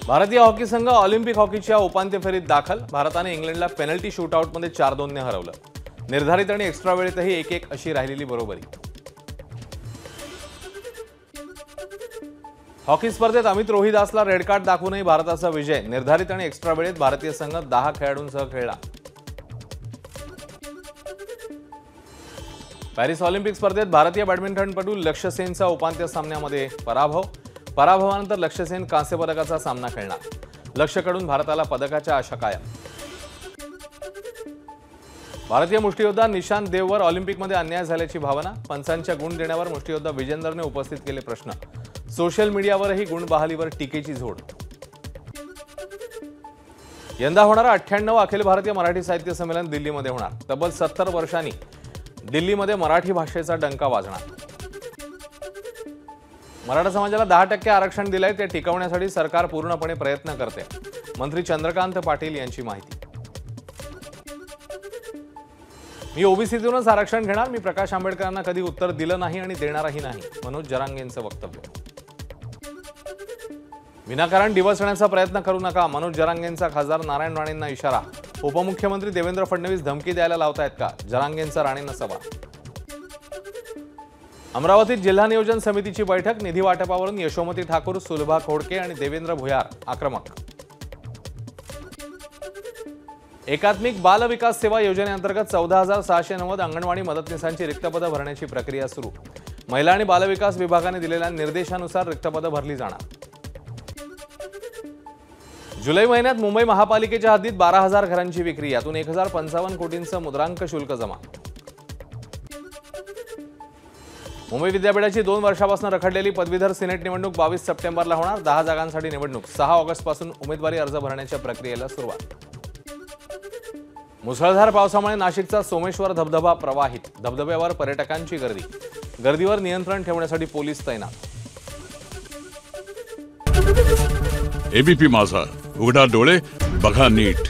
भारतीय हॉकी संघ ऑलिम्पिक हॉकीच्या उपांत्य फेरीत दाखल। भारताने इंग्लंडला पेनल्टी शूटआउटमध्ये 4-2 ने हरवलं। निर्धारित आणि एक्स्ट्रा वेळेतही 1-1 अशी राहिलेली बरोबरी। हॉकी स्पर्धेत अमित रोहिदासला रेड कार्ड दाखवूनही भारताचा विजय। निर्धारित आणि एक्स्ट्रा वेळेत भारतीय संघ 10 खेळाडूंसह खेळला। पॅरिस ऑलिम्पिक स्पर्धेत भारतीय बॅडमिंटनपटू लक्ष्य सेनचा उपांत्य सामन्यामध्ये पराभवानंतर लक्ष्य सेन कांस्य पदकाचा सामना खेळणार। लक्ष्यकडून भारताला पदकाच्या आशा कायम। भारतीय मुष्टियोद्धा निशांत देववर ऑलिम्पिकमध्ये अन्याय झाल्याची भावना। पंचांच्या गुण देण्यावर मुष्टियोद्धा विजेंदरने उपस्थित केले प्रश्न। सोशल मीडियावरही गुण बहालीवर टीकेची झोड। यंदा होणारा 98 अखिल भारतीय मराठी साहित्य संमेलन दिल्लीमध्ये होणार। तब्बल 70 वर्षांनी दिल्लीमध्ये मराठी भाषेचा डंका वाजणार। मराठा समाजाला 10% आरक्षण दिलंय, ते टिकवण्यासाठी सरकार पूर्णपणे प्रयत्न करते। मंत्री चंद्रकांत पाटील यांची माहिती। मी ओबीसीतूनच आरक्षण घेणार। मी प्रकाश आंबेडकरांना कधी उत्तर दिलं नाही आणि देणारही नाही। मनोज जरांगेंचं वक्तव्य। विनाकारण डिवचण्याचा प्रयत्न करू नका। मनोज जरांगेंचा खासदार नारायण राणेंना इशारा। उपमुख्यमंत्री देवेंद्र फडणवीस धमकी द्यायला लावतायत का? जरांगेंचा राणेंना सवाल। अमरावतीत जिल्हा नियोजन समितीची बैठक। निधी वाटपावरून यशोमती ठाकूर, सुलभा खोडके आणि देवेंद्र भुयार आक्रमक। एकात्मिक बाल विकास सेवा योजनेअंतर्गत 14,690 अंगणवाडी मदतनीसांची रिक्त पदं भरण्याची प्रक्रिया सुरू। महिला आणि बालविकास विभागाने दिलेल्या निर्देशानुसार रिक्त पदं भरली जाणार। जुलै महिन्यात मुंबई महापालिकेच्या हद्दीत 12,000 घरांची विक्री। यातून 1,055 कोटींचं मुद्रांक शुल्क जमा। मुंबई विद्यापीठाची 2 वर्षापासून रखडलेली पदवीधर सिनेट निवडणूक 22 सप्टेंबरला होणार। 10 जागांसाठी निवडणूक। 6 ऑगस्टपासून उमेदवारी अर्ज भरण्याच्या प्रक्रियेला सुरुवात। मुसळधार पावसामुळे नाशिकचा सोमेश्वर धबधबा प्रवाहित। धबधब्यावर पर्यटकांची गर्दी। गर्दीवर नियंत्रण ठेवण्यासाठी पोलीस तैनात। एबीपी माझा, उघडा डोळे बघा नीट।